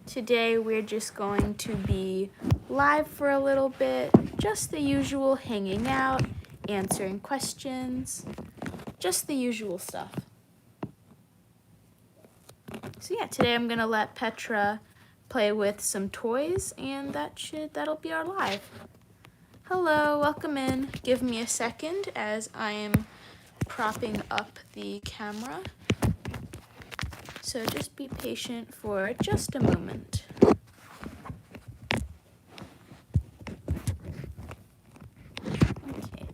Today we're just going to be live for a little bit, just the usual hanging out, answering questions, just the usual stuff. So yeah, today I'm gonna let Petra play with some toys, and that'll be our live. Hello, welcome in. Give me a second as I am propping up the camera. So just be patient for just a moment. Okay,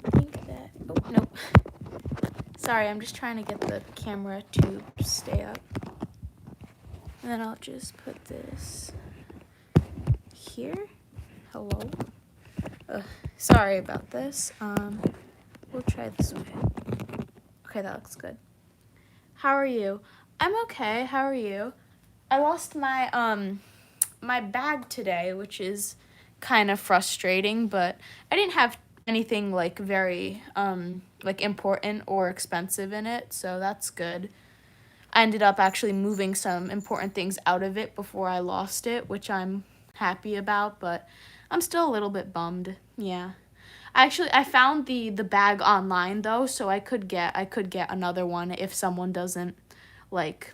I think that, oh, nope. Sorry, I'm just trying to get the camera to stay up. And then I'll just put this here. Hello. Sorry about this. We'll try this way. Okay, that looks good. How are you? I'm okay. How are you? I lost my my bag today, which is kind of frustrating, but I didn't have anything like very like important or expensive in it, so that's good. I ended up actually moving some important things out of it before I lost it, which I'm happy about, but I'm still a little bit bummed. Yeah. I found the bag online though, so I could get another one if someone doesn't like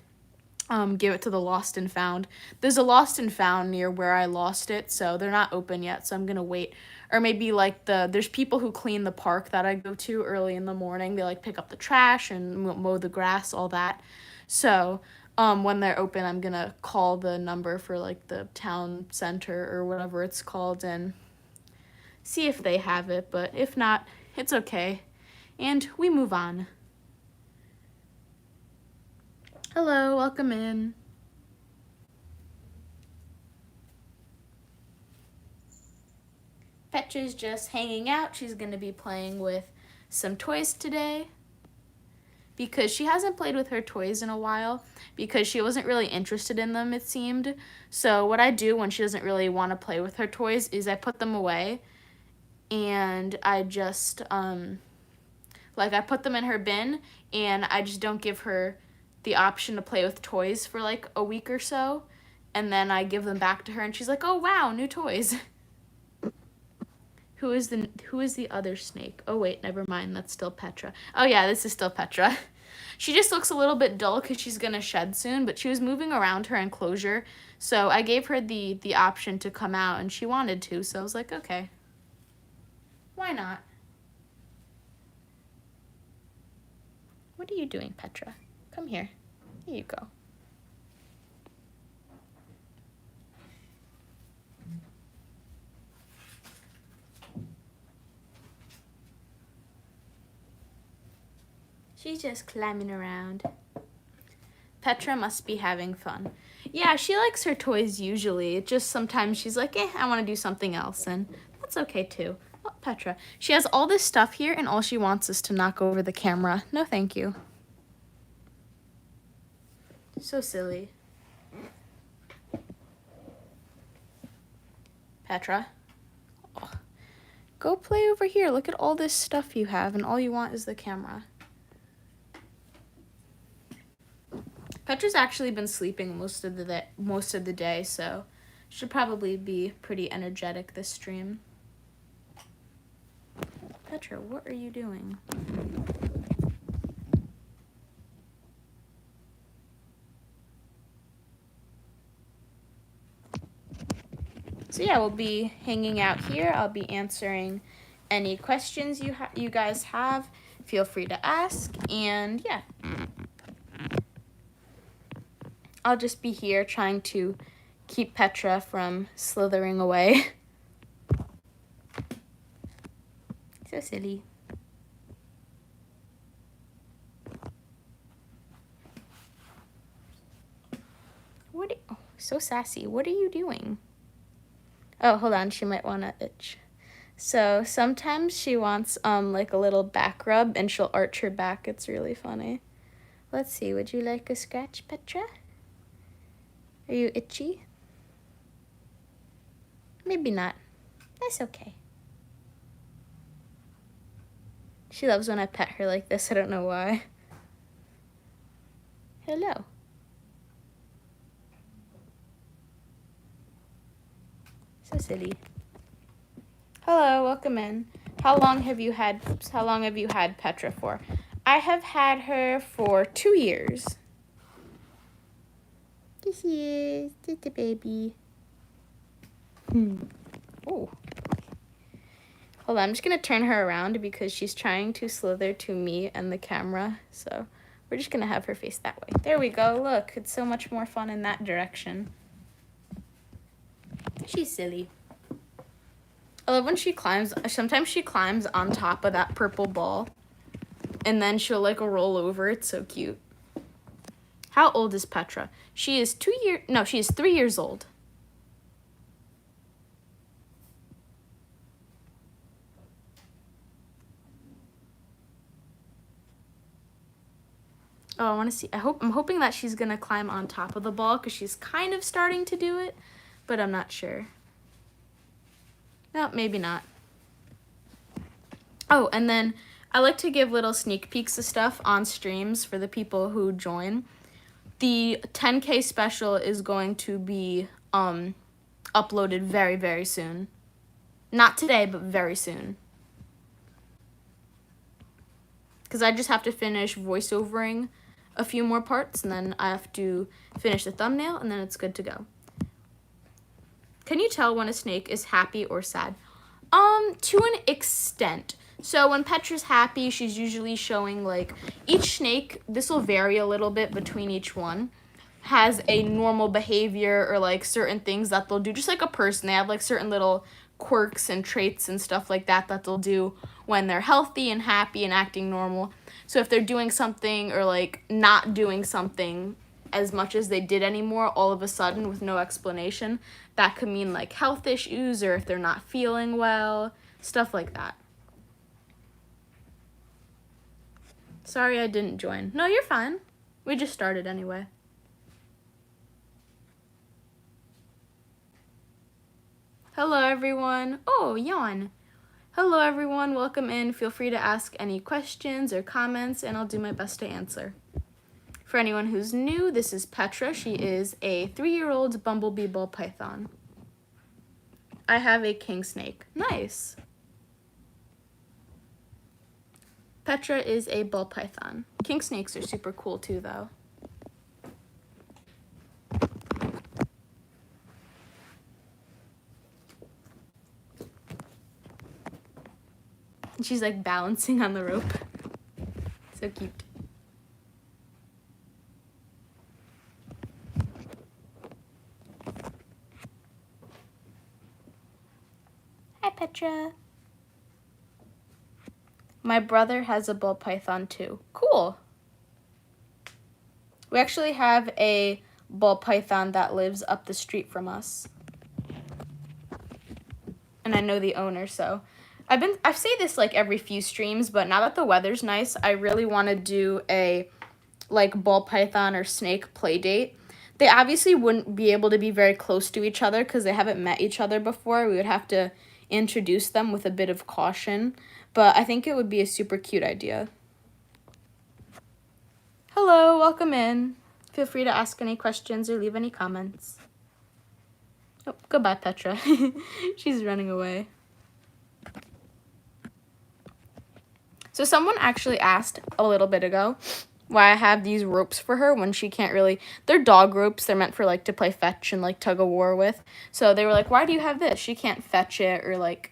give it to the lost and found. There's a lost and found near where I lost it, so they're not open yet, so I'm gonna wait. Or maybe like there's people who clean the park that I go to early in the morning. They like pick up the trash and mow the grass, all that. So when they're open, I'm gonna call the number for like the town center or whatever it's called and see if they have it, but if not, it's okay. And we move on. Hello, welcome in. Petra's just hanging out. She's gonna be playing with some toys today because she hasn't played with her toys in a while because she wasn't really interested in them, it seemed. So what I do when she doesn't really want to play with her toys is I put them away and I just like I put them in her bin and I just don't give her the option to play with toys for like a week or so, and then I give them back to her and she's like, "Oh wow, new toys." Who is the other snake? Oh wait, never mind, that's still Petra. Oh yeah, this is still Petra. She just looks a little bit dull because she's gonna shed soon, but she was moving around her enclosure, so I gave her the option to come out and she wanted to, so I was like, okay. Why not? What are you doing, Petra? Come here. Here you go. She's just climbing around. Petra must be having fun. Yeah, she likes her toys usually. It just sometimes she's like, I want to do something else, and that's okay too. Oh, Petra. She has all this stuff here, and all she wants is to knock over the camera. No, thank you. So silly. Petra. Oh. Go play over here. Look at all this stuff you have, and all you want is the camera. Petra's actually been sleeping most of the day, so should probably be pretty energetic this stream. Petra, what are you doing? So yeah, we'll be hanging out here. I'll be answering any questions you guys have. Feel free to ask, and yeah. I'll just be here trying to keep Petra from slithering away. So silly. Oh, so sassy. What are you doing? Oh, hold on. She might want to itch. So sometimes she wants like a little back rub and she'll arch her back. It's really funny. Let's see. Would you like a scratch, Petra? Are you itchy? Maybe not. That's okay. She loves when I pet her like this. I don't know why. Hello. So silly. Hello, welcome in. How long have you had Petra for? I have had her for 2 years. This is the baby. Oh. Hold on, I'm just gonna turn her around because she's trying to slither to me and the camera. So we're just gonna have her face that way. There we go, look, it's so much more fun in that direction. She's silly. I love when she climbs, sometimes she climbs on top of that purple ball and then she'll like roll over. It's so cute. How old is Petra? She is 3 years old. Oh, I want to see. I'm hoping that she's gonna climb on top of the ball because she's kind of starting to do it, but I'm not sure. No, maybe not. Oh, and then I like to give little sneak peeks of stuff on streams for the people who join. The 10K special is going to be uploaded very, very soon. Not today, but very soon. Because I just have to finish voiceovering a few more parts, and then I have to finish the thumbnail, and then it's good to go. Can you tell when a snake is happy or sad? To an extent. So when Petra's happy, she's usually showing like each snake, this will vary a little bit between each one, has a normal behavior or like certain things that they'll do, just like a person. They have like certain little quirks and traits and stuff like that they'll do when they're healthy and happy and acting normal. So if they're doing something or like not doing something as much as they did anymore all of a sudden with no explanation, that could mean like health issues or if they're not feeling well, stuff like that. Sorry I didn't join. No, you're fine. We just started anyway. Hello everyone. Oh, yawn. Hello everyone, welcome in. Feel free to ask any questions or comments and I'll do my best to answer. For anyone who's new, this is Petra. She is a 3-year-old bumblebee ball python. I have a king snake. Nice. Petra is a ball python. King snakes are super cool too though. And she's like balancing on the rope. So cute. Hi, Petra. My brother has a ball python too. Cool. We actually have a ball python that lives up the street from us. And I know the owner, so I say this like every few streams, but now that the weather's nice, I really want to do a like ball python or snake play date. They obviously wouldn't be able to be very close to each other because they haven't met each other before. We would have to introduce them with a bit of caution, but I think it would be a super cute idea. Hello, welcome in. Feel free to ask any questions or leave any comments. Oh, goodbye, Petra. She's running away. So someone actually asked a little bit ago why I have these ropes for her when she can't really, they're dog ropes. They're meant for like to play fetch and like tug of war with. So they were like, why do you have this? She can't fetch it or like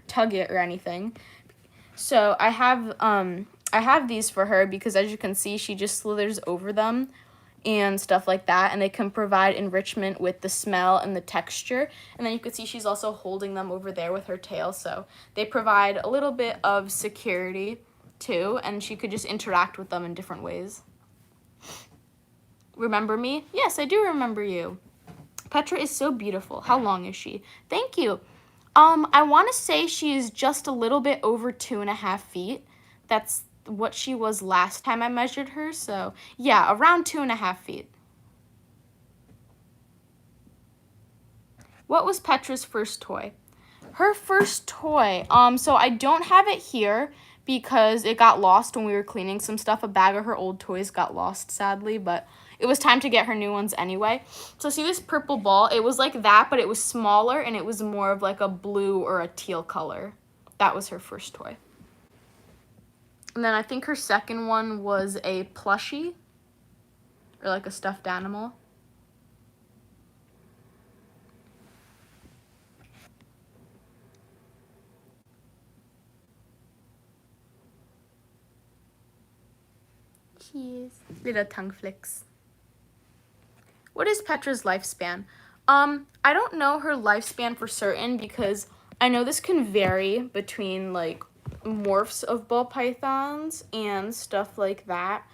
tug it or anything. So I have these for her because as you can see, she just slithers over them and stuff like that, and they can provide enrichment with the smell and the texture. And then you can see she's also holding them over there with her tail, so they provide a little bit of security too, and she could just interact with them in different ways. Remember me? Yes, I do remember you. Petra is so beautiful. How long is she? Thank you. I want to say she is just a little bit over 2.5 feet. That's what she was last time I measured her, so yeah, around 2.5 feet. What was Petra's first toy? Her first toy, so I don't have it here because it got lost when we were cleaning some stuff. A bag of her old toys got lost, sadly, but it was time to get her new ones anyway. So see this purple ball? It was like that, but it was smaller, and it was more of like a blue or a teal color. That was her first toy. And then I think her second one was a plushie, or like a stuffed animal. Cheese. Little tongue flicks. What is Petra's lifespan? I don't know her lifespan for certain because I know this can vary between like morphs of ball pythons and stuff like that.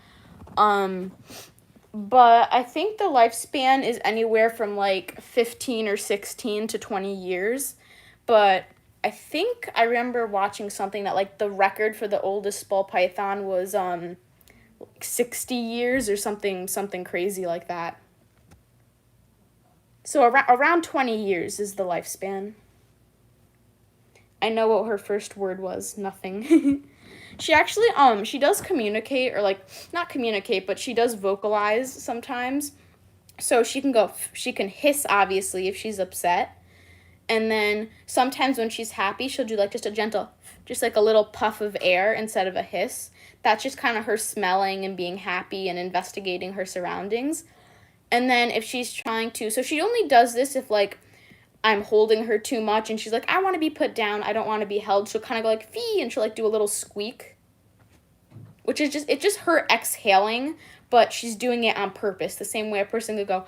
But I think the lifespan is anywhere from like 15 or 16 to 20 years. But I think I remember watching something that like the record for the oldest ball python was 60 years or something crazy like that. So around 20 years is the lifespan. I know what her first word was. Nothing. She actually, she does communicate, or like, not communicate, but she does vocalize sometimes. So she can hiss, obviously, if she's upset. And then sometimes when she's happy, she'll do like just a gentle, just like a little puff of air instead of a hiss. That's just kind of her smelling and being happy and investigating her surroundings. And then if she's trying to, so she only does this if like I'm holding her too much and she's like, I want to be put down, I don't want to be held. She'll kind of go like, fee, and she'll like do a little squeak, which is just her exhaling, but she's doing it on purpose. The same way a person could go,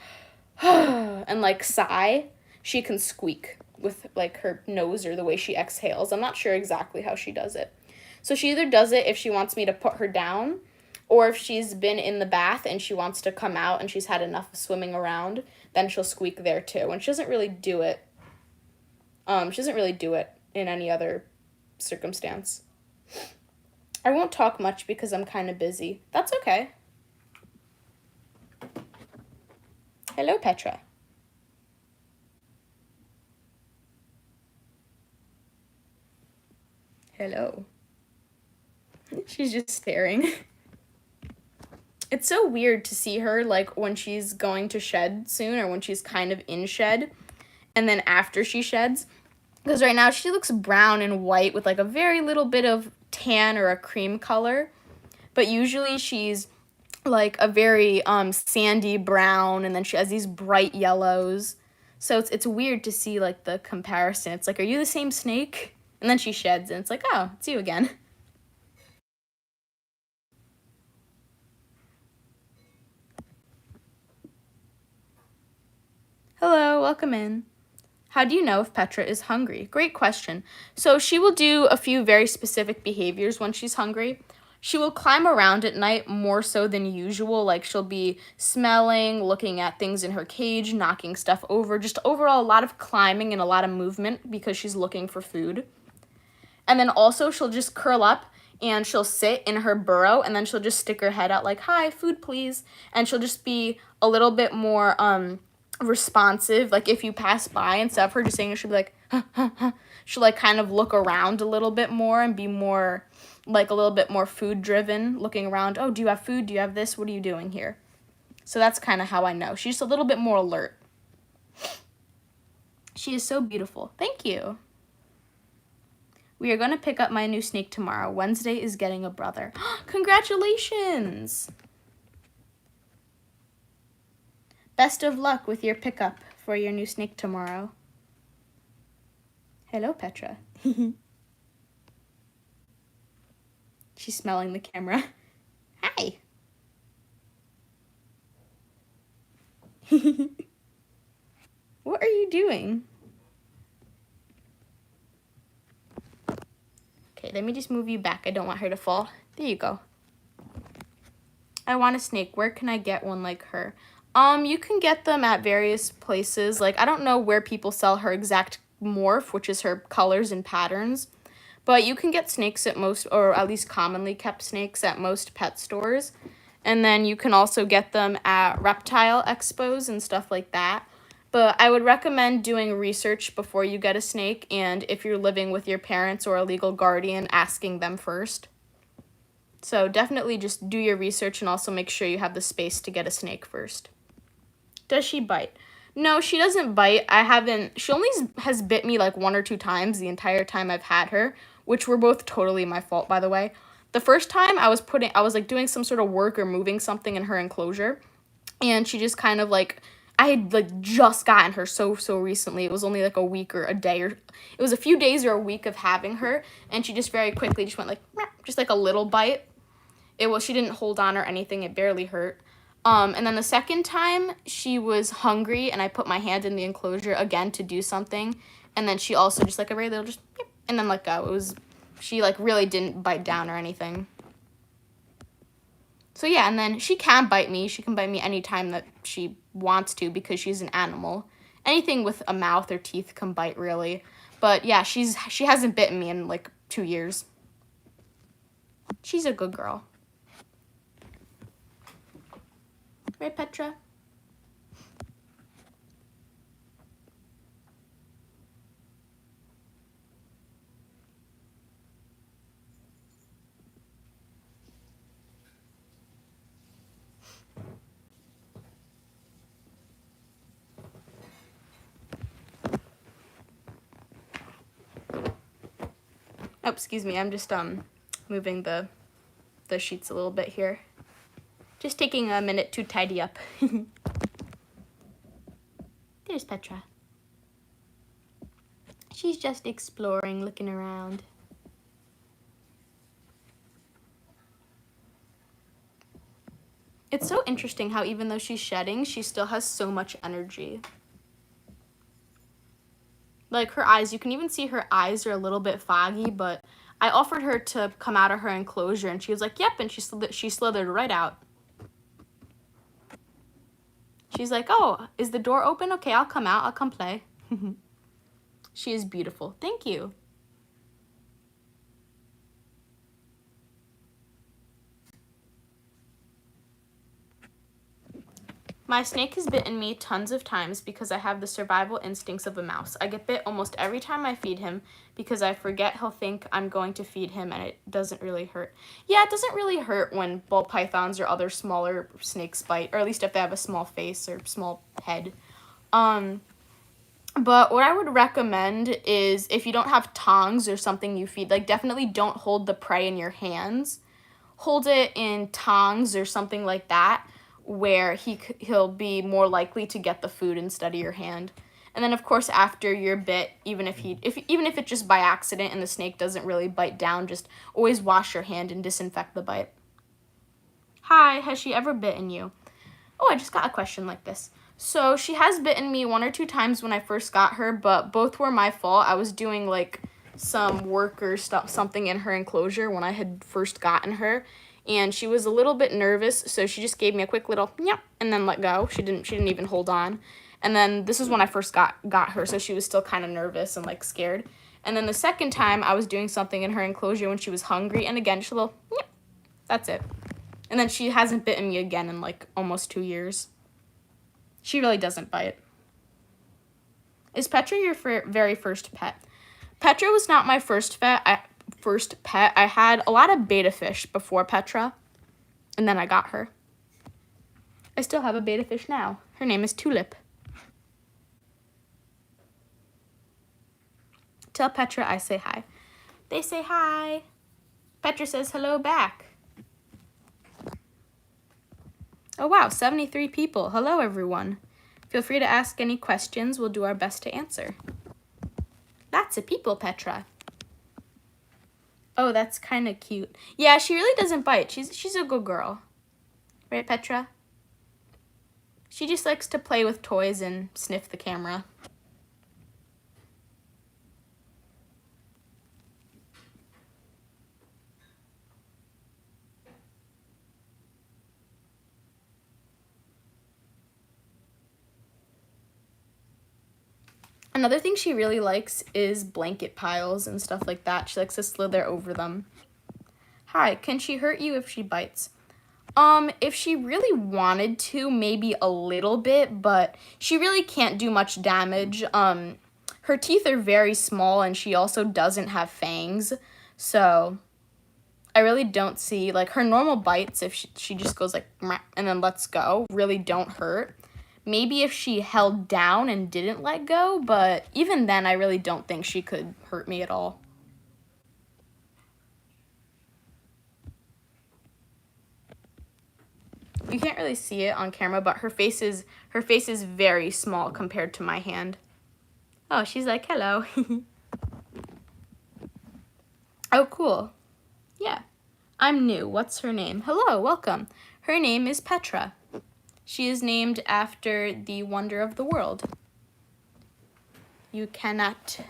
and like sigh, she can squeak with like her nose or the way she exhales. I'm not sure exactly how she does it. So she either does it if she wants me to put her down, or if she's been in the bath and she wants to come out and she's had enough of swimming around, then she'll squeak there too. And she doesn't really do it. She doesn't really do it in any other circumstance. I won't talk much because I'm kind of busy. That's okay. Hello, Petra. Hello. She's just staring. It's so weird to see her, like, when she's going to shed soon, or when she's kind of in shed, and then after she sheds. Because right now she looks brown and white with, like, a very little bit of tan or a cream color. But usually she's, like, a very sandy brown, and then she has these bright yellows. So it's weird to see, like, the comparison. It's like, are you the same snake? And then she sheds, and it's like, oh, it's you again. Hello, welcome in. How do you know if Petra is hungry? Great question. So she will do a few very specific behaviors when she's hungry. She will climb around at night more so than usual. Like she'll be smelling, looking at things in her cage, knocking stuff over. Just overall a lot of climbing and a lot of movement because she's looking for food. And then also she'll just curl up and she'll sit in her burrow, and then she'll just stick her head out like, hi, food please. And she'll just be a little bit more responsive. Like if you pass by, instead of her just saying it, she'll be like, huh, huh, huh. She'll like kind of look around a little bit more and be more like a little bit more food driven, looking around. Oh, do you have food? Do you have this? What are you doing here? So that's kind of how I know. She's a little bit more alert. She is so beautiful. Thank you. We are going to pick up my new snake tomorrow. Wednesday is getting a brother. Congratulations! Best of luck with your pickup for your new snake tomorrow. Hello, Petra. She's smelling the camera. Hi. What are you doing? Okay, let me just move you back. I don't want her to fall. There you go. I want a snake. Where can I get one like her? You can get them at various places. Like, I don't know where people sell her exact morph, which is her colors and patterns. But you can get snakes at most, or at least commonly kept snakes at most pet stores. And then you can also get them at reptile expos and stuff like that. But I would recommend doing research before you get a snake, and if you're living with your parents or a legal guardian, asking them first. So definitely just do your research and also make sure you have the space to get a snake first. Does she bite? No, she doesn't bite. She only has bit me like 1 or 2 times the entire time I've had her, which were both totally my fault, by the way. The first time I was like doing some sort of work or moving something in her enclosure, and she just kind of like, I had like just gotten her so recently. It was only like a week or a day, or it was a few days or a week of having her, and she just very quickly just went like, just like a little bite. She didn't hold on or anything. It barely hurt. And then the second time she was hungry and I put my hand in the enclosure again to do something. And then she also just like a very little just, and then let go. She like really didn't bite down or anything. So yeah, and then she can bite me. She can bite me anytime that she wants to because she's an animal. Anything with a mouth or teeth can bite really. But yeah, she hasn't bitten me in like 2 years. She's a good girl. Right, Petra? Oh, excuse me. I'm just moving the sheets a little bit here. Just taking a minute to tidy up. There's Petra. She's just exploring, looking around. It's so interesting how even though she's shedding, she still has so much energy. Like her eyes, you can even see her eyes are a little bit foggy, but I offered her to come out of her enclosure and she was like, yep, and she slithered right out. She's like, oh, is the door open? Okay, I'll come out. I'll come play. She is beautiful. Thank you. My snake has bitten me tons of times because I have the survival instincts of a mouse. I get bit almost every time I feed him because I forget he'll think I'm going to feed him and it doesn't really hurt. Yeah, it doesn't really hurt when ball pythons or other smaller snakes bite, or at least if they have a small face or small head. But what I would recommend is if you don't have tongs or something you feed, like definitely don't hold the prey in your hands. Hold it in tongs or something like that, where he'll be more likely to get the food instead of your hand. And then of course after you're bit, even if it's just by accident and the snake doesn't really bite down, just always wash your hand and disinfect the bite. Hi, has she ever bitten you? Oh, I just got a question like this. So she has bitten me 1 or 2 times when I first got her, but both were my fault. I was doing like some work or something in her enclosure when I had first gotten her, and she was a little bit nervous, so she just gave me a quick little yep and then let go. She didn't even hold on. And then this is when I first got her, so she was still kind of nervous and like scared. And then the second time I was doing something in her enclosure when she was hungry, and again she little yep. That's it. And then she hasn't bitten me again in like almost 2 years. She really doesn't bite. Is Petra your very first pet? Petra was not my first pet. I had a lot of betta fish before Petra, and then I got her. I still have a betta fish now. Her name is Tulip. Tell Petra I say hi. They say hi. Petra says hello back. Oh wow, 73 people. Hello everyone. Feel free to ask any questions. We'll do our best to answer. Lots of people, Petra. Oh, that's kind of cute. Yeah, she really doesn't bite. She's a good girl. Right, Petra? She just likes to play with toys and sniff the camera. Another thing she really likes is blanket piles and stuff like that. She likes to slither over them. Hi, can she hurt you if she bites? If she really wanted to, maybe a little bit, but she really can't do much damage. Her teeth are very small, and she also doesn't have fangs, so I really don't see, like, her normal bites, if she just goes like, "Meh," and then lets go, really don't hurt. Maybe if she held down and didn't let go, but even then, I really don't think she could hurt me at all. You can't really see it on camera, but her face is very small compared to my hand. Oh, she's like, hello. Oh, cool. Yeah. I'm new. What's her name? Hello, welcome. Her name is Petra. She is named after the wonder of the world. You cannot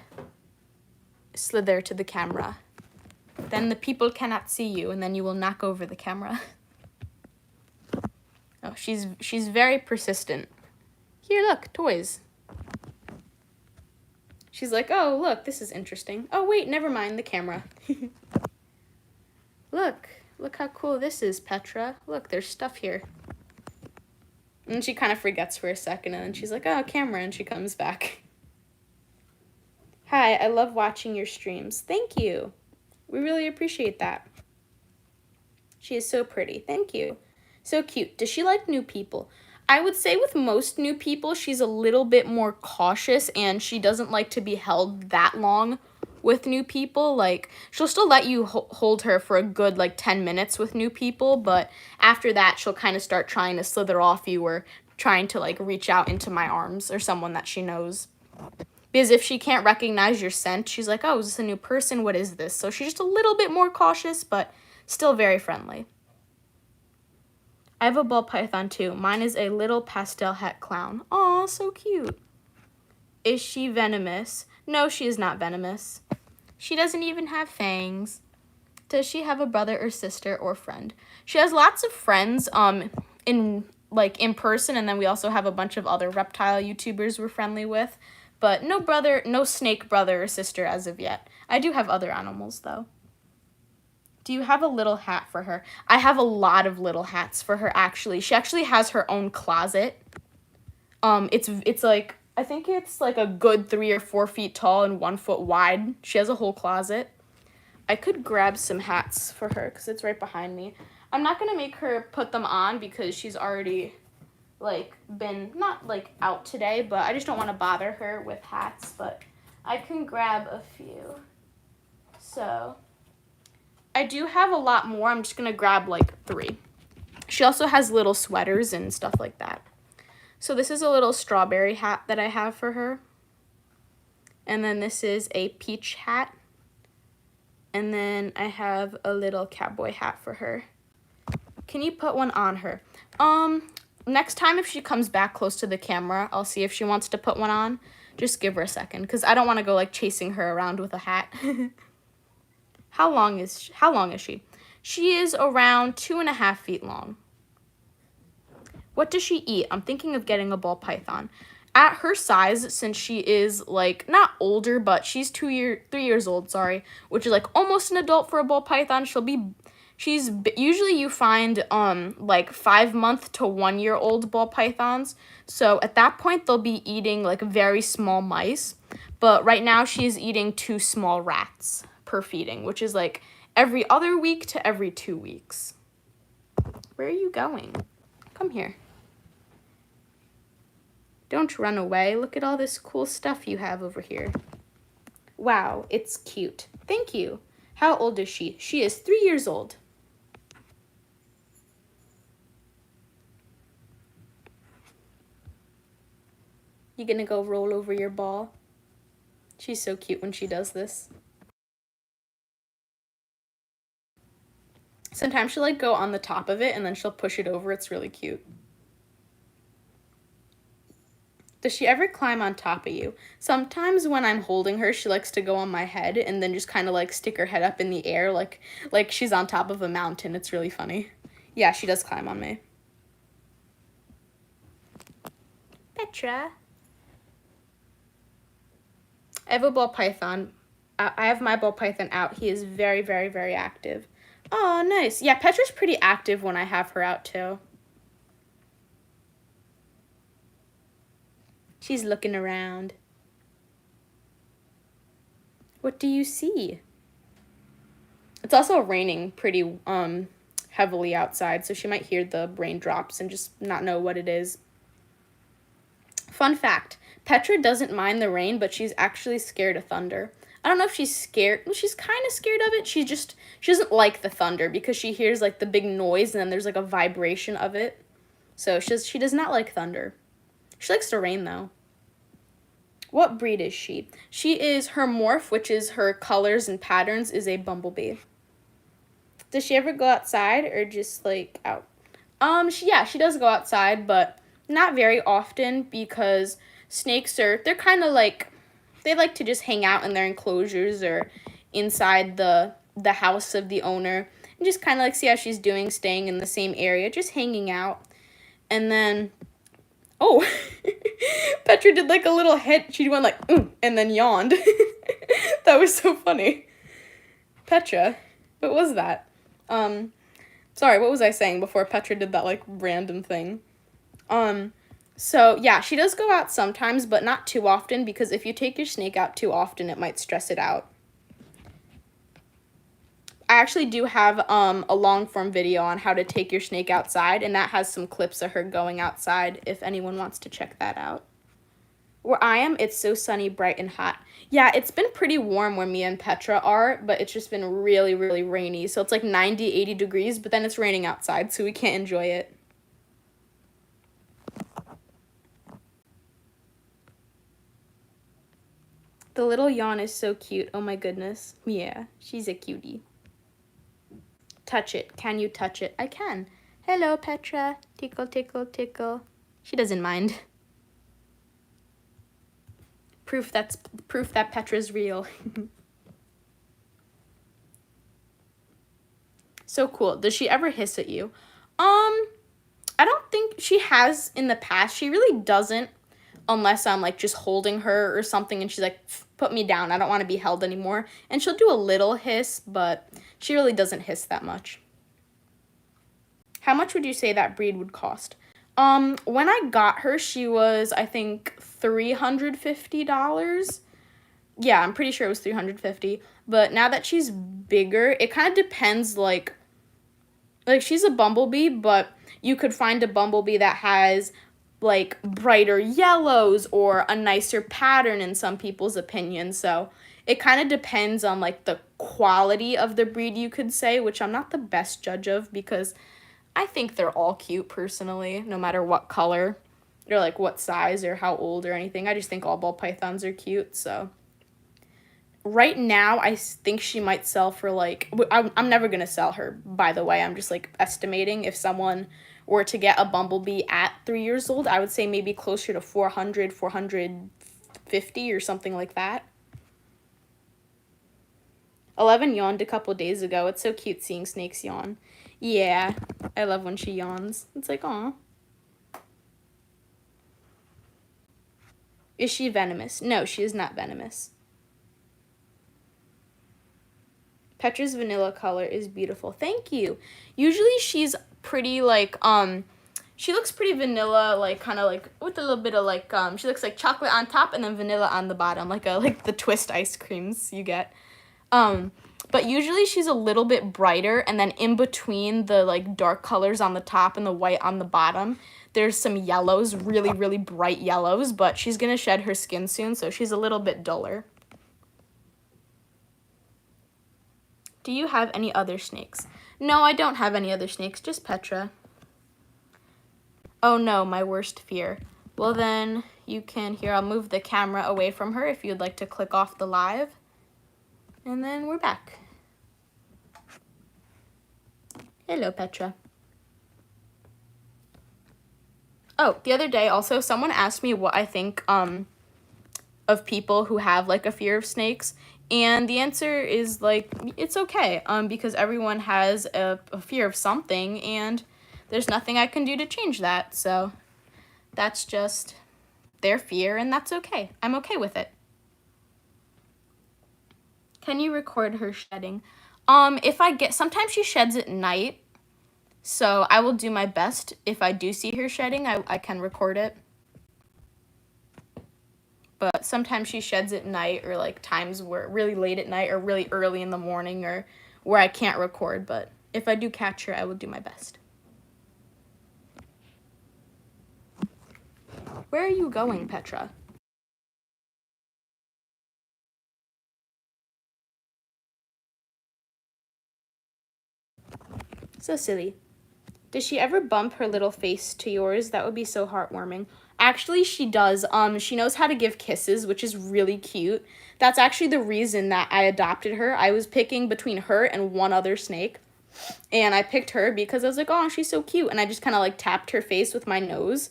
slither to the camera. Then the people cannot see you, and then you will knock over the camera. Oh, she's very persistent. Here, look, toys. She's like, oh, look, this is interesting. Oh, wait, never mind, the camera. Look how cool this is, Petra. Look, there's stuff here. And she kind of forgets for a second, and then she's like, oh, camera, and she comes back. Hi, I love watching your streams. Thank you. We really appreciate that. She is so pretty. Thank you. So cute. Does she like new people? I would say with most new people, she's a little bit more cautious, and she doesn't like to be held that long with new people. Like, she'll still let you hold her for a good, like, 10 minutes with new people, but after that, she'll kind of start trying to slither off you or trying to, like, reach out into my arms or someone that she knows. Because if she can't recognize your scent, she's like, oh, is this a new person? What is this? So she's just a little bit more cautious, but still very friendly. I have a ball python too. Mine is a little pastel hat clown. Aw, so cute. Is she venomous? No, she is not venomous. She doesn't even have fangs. Does she have a brother or sister or friend? She has lots of friends in person, and then we also have a bunch of other reptile YouTubers we're friendly with. But no snake brother or sister as of yet. I do have other animals though. Do you have a little hat for her? I have a lot of little hats for her, actually. She actually has her own closet. It's like, I think it's like a good 3 or 4 feet tall and 1 foot wide. She has a whole closet. I could grab some hats for her because it's right behind me. I'm not going to make her put them on because she's already, like, been, not, like, out today, but I just don't want to bother her with hats, but I can grab a few. So I do have a lot more. I'm just going to grab, like, 3. She also has little sweaters and stuff like that. So this is a little strawberry hat that I have for her. And then this is a peach hat. And then I have a little cowboy hat for her. Can you put one on her? Next time if she comes back close to the camera, I'll see if she wants to put one on. Just give her a second, because I don't want to go, like, chasing her around with a hat. How long is she? She is around 2.5 feet long. What does she eat? I'm thinking of getting a ball python. At her size, since she is, like, not older, but she's 3 years old, sorry, which is, like, almost an adult for a ball python. Usually you find, like, 5-month to 1-year-old ball pythons. So at that point, they'll be eating, like, very small mice. But right now, she's eating 2 small rats per feeding, which is, like, every other week to every 2 weeks. Where are you going? Come here. Don't run away. Look at all this cool stuff you have over here. Wow, it's cute. Thank you. How old is she? She is 3 years old. You gonna go roll over your ball? She's so cute when she does this. Sometimes she'll, like, go on the top of it and then she'll push it over. It's really cute. Does she ever climb on top of you? Sometimes when I'm holding her, she likes to go on my head and then just kind of, like, stick her head up in the air like she's on top of a mountain. It's really funny. Yeah, she does climb on me. Petra. I have a ball python. I have my ball python out. He is very, very, very active. Oh, nice. Yeah, Petra's pretty active when I have her out, too. She's looking around. What do you see? It's also raining pretty heavily outside, so she might hear the raindrops and just not know what it is. Fun fact, Petra doesn't mind the rain, but she's actually scared of thunder. I don't know if she's scared. Well, she's kind of scared of it. She doesn't like the thunder because she hears like the big noise and then there's like a vibration of it. So she does not like thunder. She likes the rain though. What breed is she? She is her morph, which is her colors and patterns, is a bumblebee. Does she ever go outside or just like out? She does go outside, but not very often because snakes they're kind of like, they like to just hang out in their enclosures or inside the house of the owner and just kind of like see how she's doing, staying in the same area, just hanging out. And then, oh, Petra did like a little hit. She went like, and then yawned. That was so funny. Petra, what was that? Sorry, what was I saying before Petra did that like random thing? So yeah, she does go out sometimes, but not too often because if you take your snake out too often, it might stress it out. I actually do have a long form video on how to take your snake outside, and that has some clips of her going outside if anyone wants to check that out. Where I am, it's so sunny, bright, and hot. Yeah, it's been pretty warm where me and Petra are, but it's just been really, really rainy. So it's like 90, 80 degrees, but then it's raining outside, so we can't enjoy it. The little yawn is so cute. Oh my goodness. Yeah, she's a cutie. Touch it. Can you touch it? I can. Hello, Petra. Tickle, tickle, tickle. She doesn't mind. Proof that Petra's real. So cool. Does she ever hiss at you? I don't think she has in the past. She really doesn't unless I'm like just holding her or something and she's like, put me down. I don't want to be held anymore. And she'll do a little hiss, but she really doesn't hiss that much. How much would you say that breed would cost? When I got her, she was, I think, $350. Yeah, I'm pretty sure it was $350. But now that she's bigger, it kind of depends, like she's a bumblebee, but you could find a bumblebee that has, like, brighter yellows or a nicer pattern in some people's opinion. So it kind of depends on, like, the quality of the breed, you could say, which I'm not the best judge of because I think they're all cute personally, no matter what color or like what size or how old or anything. I just think all ball pythons are cute. So right now, I think she might sell for like, I'm never going to sell her, by the way. I'm just like estimating if someone were to get a bumblebee at 3 years old, I would say maybe closer to 400, 450 or something like that. 11 yawned a couple days ago. It's so cute seeing snakes yawn. Yeah, I love when she yawns. It's like, aw. Is she venomous? No, she is not venomous. Petra's vanilla color is beautiful. Thank you. Usually she's pretty like, she looks pretty vanilla, like kind of like with a little bit of like, she looks like chocolate on top and then vanilla on the bottom, like the twist ice creams you get. But usually she's a little bit brighter, and then in between the like dark colors on the top and the white on the bottom, there's some yellows, really, really bright yellows, but she's gonna shed her skin soon, so she's a little bit duller. Do you have any other snakes? No, I don't have any other snakes, just Petra. Oh no, my worst fear. Well then, you can, here, I'll move the camera away from her if you'd like to click off the live. And then we're back. Hello, Petra. Oh, the other day also, someone asked me what I think of people who have like a fear of snakes. And the answer is like, it's okay, because everyone has a fear of something and there's nothing I can do to change that. So that's just their fear and that's okay. I'm okay with it. Can you record her shedding? Sometimes she sheds at night, so I will do my best. If I do see her shedding, I can record it. But sometimes she sheds at night, or like times where really late at night or really early in the morning, or where I can't record. But if I do catch her, I will do my best. Where are you going, Petra? So silly. Does she ever bump her little face to yours? That would be so heartwarming. Actually, she does. She knows how to give kisses, which is really cute. That's actually the reason that I adopted her. I was picking between her and one other snake. And I picked her because I was like, oh, she's so cute. And I just kind of like tapped her face with my nose.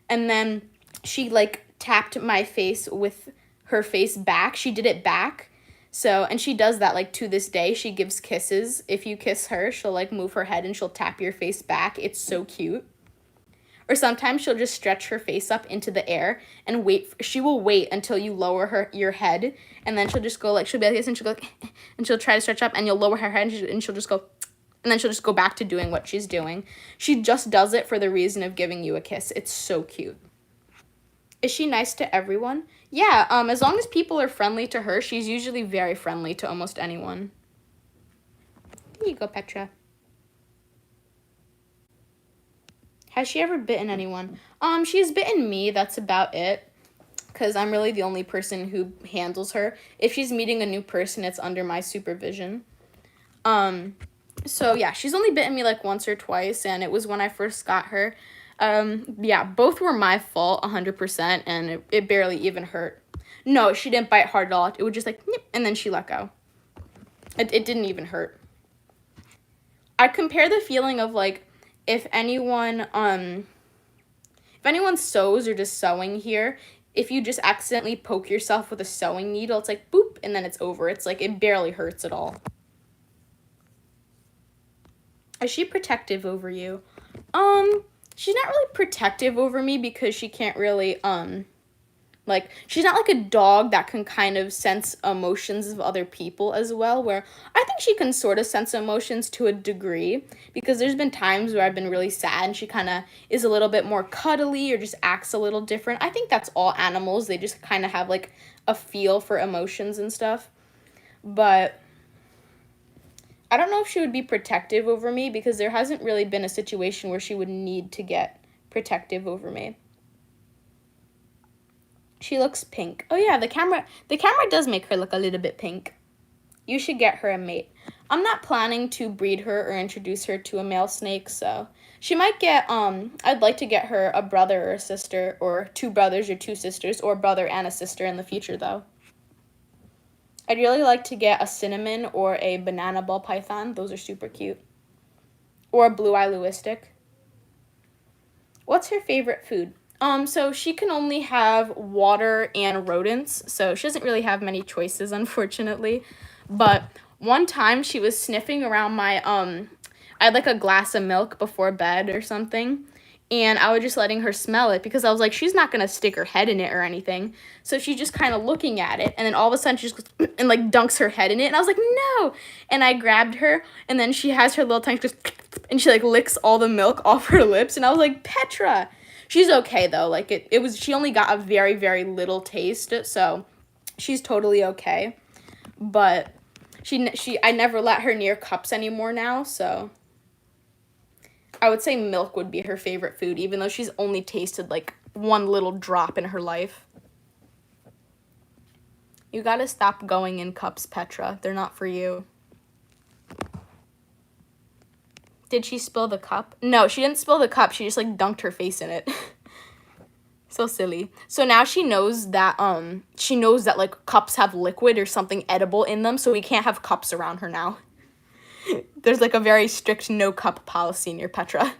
And then she like tapped my face with her face back. She did it back. So, and she does that like to this day. She gives kisses. If you kiss her, she'll like move her head and she'll tap your face back. It's so cute. Or sometimes she'll just stretch her face up into the air and wait. She will wait until you lower your head, and then she'll just go like, she'll be like this, and she'll go, and she'll try to stretch up, and you'll lower her head, and she'll just go, and then she'll just go back to doing what she's doing. She just does it for the reason of giving you a kiss. It's so cute. Is she nice to everyone? Yeah, as long as people are friendly to her, she's usually very friendly to almost anyone. Here you go, Petra. Has she ever bitten anyone? She's bitten me. That's about it. Because I'm really the only person who handles her. If she's meeting a new person, it's under my supervision. So yeah, she's only bitten me like once or twice, and it was when I first got her. Yeah, both were my fault, 100%, and it barely even hurt. No, she didn't bite hard at all. It would just like, nip, and then she let go. It didn't even hurt. I compare the feeling of like, if anyone sews or does sewing here, if you just accidentally poke yourself with a sewing needle, it's like boop, and then it's over. It's like it barely hurts at all. Is she protective over you? She's not really protective over me because she can't really, like, she's not like a dog that can kind of sense emotions of other people as well, where I think she can sort of sense emotions to a degree, because there's been times where I've been really sad and she kind of is a little bit more cuddly or just acts a little different. I think that's all animals. They just kind of have, like, a feel for emotions and stuff. But I don't know if she would be protective over me, because there hasn't really been a situation where she would need to get protective over me. She looks pink. Oh yeah, the camera does make her look a little bit pink. You should get her a mate. I'm not planning to breed her or introduce her to a male snake, so she might get, I'd like to get her a brother or a sister, or 2 brothers or 2 sisters, or a brother and a sister in the future, though. I'd really like to get a cinnamon or a banana ball python. Those are super cute. Or a blue-eye lewistic. What's her favorite food? So she can only have water and rodents, so she doesn't really have many choices, unfortunately. But one time she was sniffing around my, I had like a glass of milk before bed or something, and I was just letting her smell it because I was like, she's not going to stick her head in it or anything. So she's just kind of looking at it, and then all of a sudden she just goes and like dunks her head in it, and I was like, no! And I grabbed her, and then she has her little tongue just, and she like licks all the milk off her lips, and I was like, Petra! She's okay, though. Like, she only got a very, very little taste, so she's totally okay. But I never let her near cups anymore now, so I would say milk would be her favorite food, even though she's only tasted, like, one little drop in her life. You gotta stop going in cups, Petra. They're not for you. Did she spill the cup? No, she didn't spill the cup. She just, like, dunked her face in it. So silly. So now she knows that, like, cups have liquid or something edible in them, so we can't have cups around her now. There's, like, a very strict no-cup policy near Petra.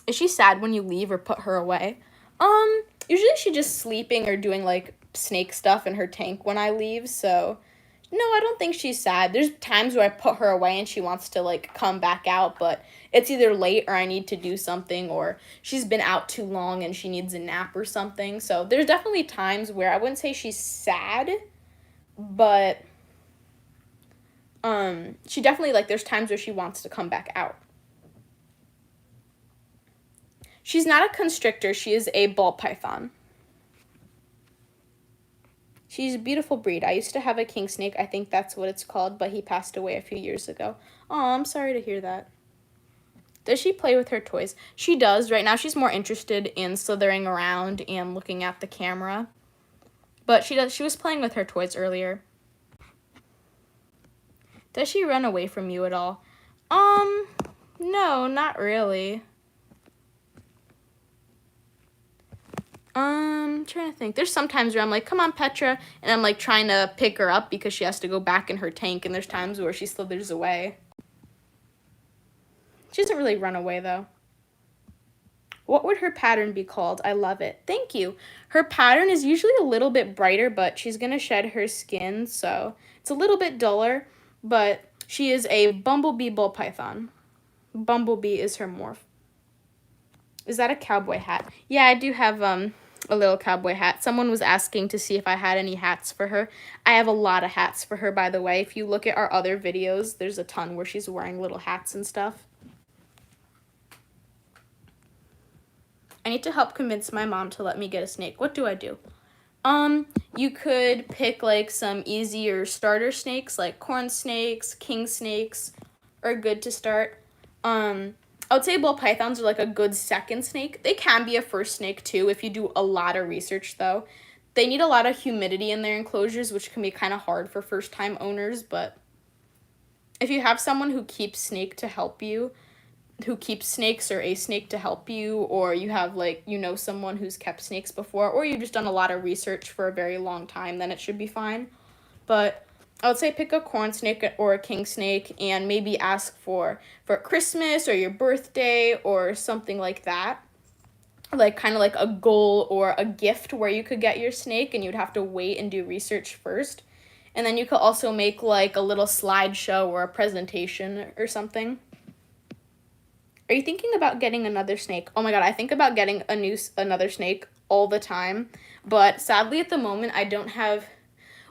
Is she sad when you leave or put her away? Usually she's just sleeping or doing, like, snake stuff in her tank when I leave, so no, I don't think she's sad. There's times where I put her away and she wants to, like, come back out, but it's either late or I need to do something, or she's been out too long and she needs a nap or something. So there's definitely times where I wouldn't say she's sad, but she definitely, like, there's times where she wants to come back out. She's not a constrictor. She is a ball python. She's a beautiful breed. I used to have a king snake. I think that's what it's called, but he passed away a few years ago. Oh, I'm sorry to hear that. Does she play with her toys? She does. Right now she's more interested in slithering around and looking at the camera. But she was playing with her toys earlier. Does she run away from you at all? No, not really. I'm trying to think. There's some times where I'm like, come on, Petra, and I'm like trying to pick her up because she has to go back in her tank, and there's times where she slithers away. She doesn't really run away, though. What would her pattern be called? I love it. Thank you. Her pattern is usually a little bit brighter, but she's going to shed her skin, so it's a little bit duller, but she is a bumblebee ball python. Bumblebee is her morph. Is that a cowboy hat? Yeah, I do have a little cowboy hat. Someone was asking to see if I had any hats for her. I have a lot of hats for her, by the way. If you look at our other videos, there's a ton where she's wearing little hats and stuff. I need to help convince my mom to let me get a snake. What do I do? You could pick like some easier starter snakes, like corn snakes, king snakes are good to start. I would say ball pythons are like a good second snake. They can be a first snake too if you do a lot of research though. They need a lot of humidity in their enclosures, which can be kind of hard for first time owners, but if you have someone who keeps snake to help you, who keeps snakes or a snake to help you, or you have like, you know, someone who's kept snakes before, or you've just done a lot of research for a very long time, then it should be fine. But I would say pick a corn snake or a king snake and maybe ask for Christmas or your birthday or something like that. Like kind of like a goal or a gift where you could get your snake and you'd have to wait and do research first. And then you could also make like a little slideshow or a presentation or something. Are you thinking about getting another snake? Oh my god, I think about getting another snake all the time. But sadly at the moment I don't have...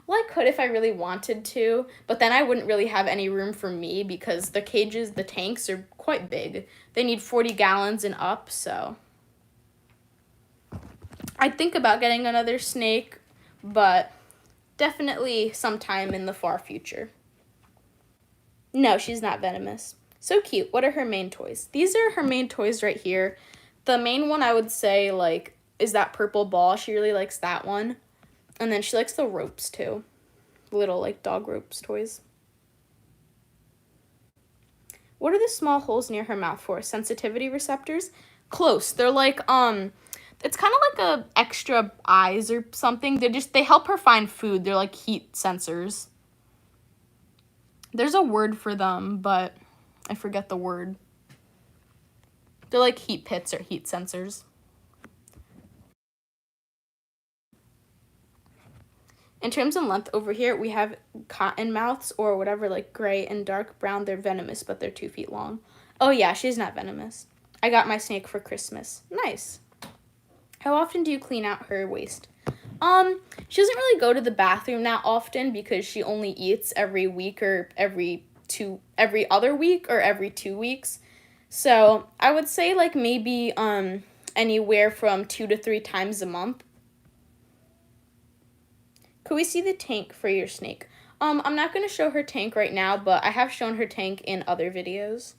Well, I could if I really wanted to, but then I wouldn't really have any room for me because the cages, the tanks are quite big. They need 40 gallons and up, so... I'd think about getting another snake, but definitely sometime in the far future. No, she's not venomous. So cute. What are her main toys? These are her main toys right here. The main one I would say, like, is that purple ball. She really likes that one. And then she likes the ropes, too. Little, like, dog ropes toys. What are the small holes near her mouth for? Sensitivity receptors? Close. They're like, it's kind of like a extra eyes or something. They help her find food. They're like heat sensors. There's a word for them, but I forget the word. They're like heat pits or heat sensors. In terms of length over here, we have cottonmouths or whatever, like gray and dark brown. They're venomous, but they're 2 feet long. Oh yeah, she's not venomous. I got my snake for Christmas. Nice. How often do you clean out her waste? She doesn't really go to the bathroom that often because she only eats every week or every other week or every 2 weeks. So I would say like maybe anywhere from 2 to 3 times a month. Could we see the tank for your snake? I'm not going to show her tank right now, but I have shown her tank in other videos.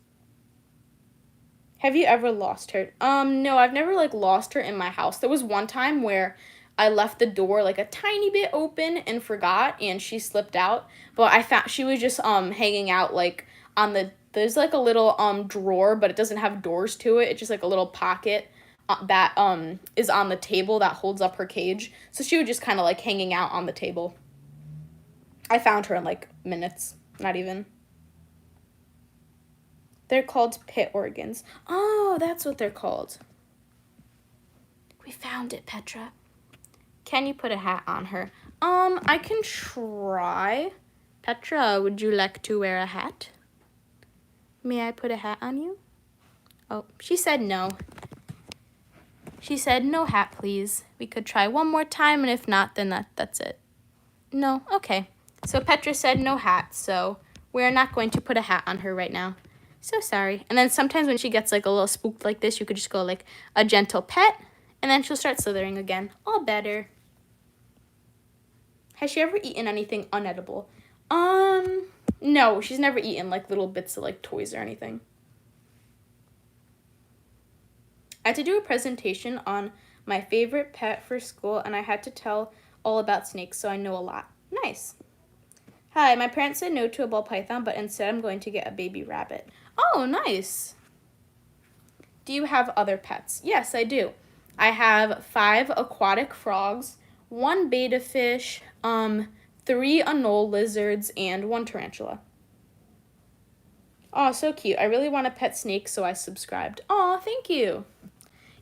Have you ever lost her? No, I've never like lost her in my house. There was one time where I left the door like a tiny bit open and forgot, and she slipped out. But I found she was just hanging out like on there's like a little drawer, but it doesn't have doors to it. It's just like a little pocket that is on the table that holds up her cage. So she was just kind of like hanging out on the table. I found her in like minutes, not even. They're called pit organs. Oh, that's what they're called. We found it, Petra. Can you put a hat on her? I can try. Petra, would you like to wear a hat? May I put a hat on you? Oh, she said no. She said no hat, please. We could try one more time, and if not, then that's it. No? Okay. So Petra said no hat, so we're not going to put a hat on her right now. So sorry. And then sometimes when she gets like a little spooked like this, you could just go like a gentle pet, and then she'll start slithering again. All better. Has she ever eaten anything unedible? No, she's never eaten like little bits of like toys or anything. I had to do a presentation on my favorite pet for school, and I had to tell all about snakes, so I know a lot. Nice. Hi, my parents said no to a ball python, but instead I'm going to get a baby rabbit. Oh, nice. Do you have other pets? Yes, I do. I have 5 aquatic frogs, 1 betta fish, 3 anole lizards, and 1 tarantula. Oh, so cute. I really want a pet snake, so I subscribed. Oh, thank you.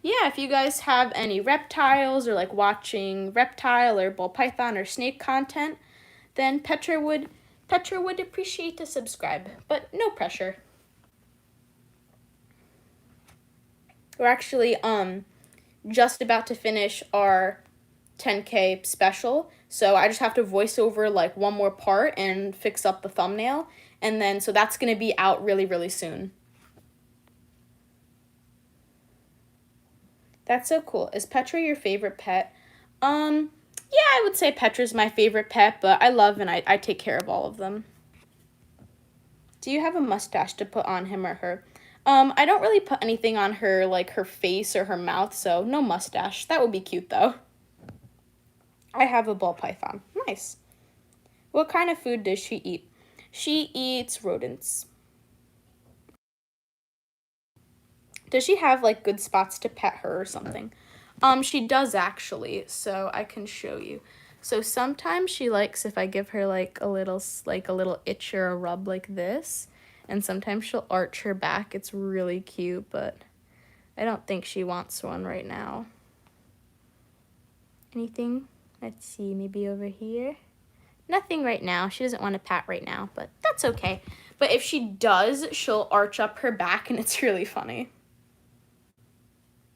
Yeah, if you guys have any reptiles or like watching reptile or ball python or snake content, then Petra would appreciate a subscribe, but no pressure. We're actually just about to finish our 10K special, so I just have to voice over like one more part and fix up the thumbnail, and then so that's gonna be out really soon. That's so cool. Is Petra your favorite pet? Yeah, I would say Petra's my favorite pet, but I love and I take care of all of them. Do you have a mustache to put on him or her? I don't really put anything on her, like her face or her mouth, so no mustache. That would be cute, though. I have a ball python. Nice. What kind of food does she eat? She eats rodents. Does she have, like, good spots to pet her or something? She does, actually, so I can show you. So sometimes she likes if I give her, like a little itch or a rub like this. And sometimes she'll arch her back. It's really cute, but I don't think she wants one right now. Anything? Let's see, maybe over here. Nothing right now. She doesn't want to pat right now, but that's okay. But if she does, she'll arch up her back, and it's really funny.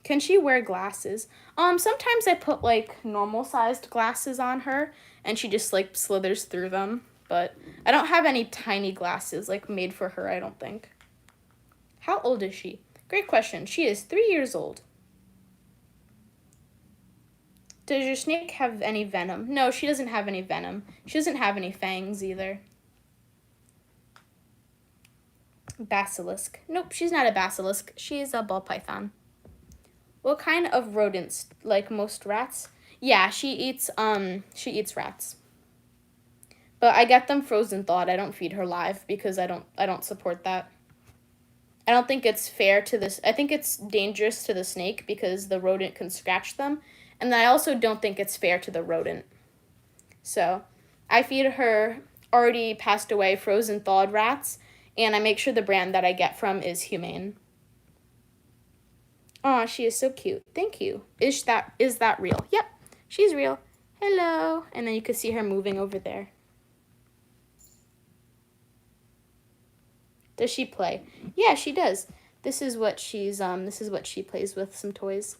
Can she wear glasses? Sometimes I put, like, normal-sized glasses on her, and she just, like, slithers through them. But I don't have any tiny glasses, like, made for her, I don't think. How old is she? Great question. She is 3 years old. Does your snake have any venom? No, she doesn't have any venom. She doesn't have any fangs either. Basilisk. Nope, she's not a basilisk. She's a ball python. What kind of rodents? Like most rats? Yeah, she eats rats. But I get them frozen thawed. I don't feed her live because I don't support that. I don't think it's fair to this. I think it's dangerous to the snake because the rodent can scratch them. And I also don't think it's fair to the rodent. So I feed her already passed away frozen thawed rats, and I make sure the brand that I get from is humane. Aw, she is so cute. Thank you. Is that real? Yep, she's real. Hello. And then you can see her moving over there. Does she play? Yeah, she does. This is what she plays with, some toys.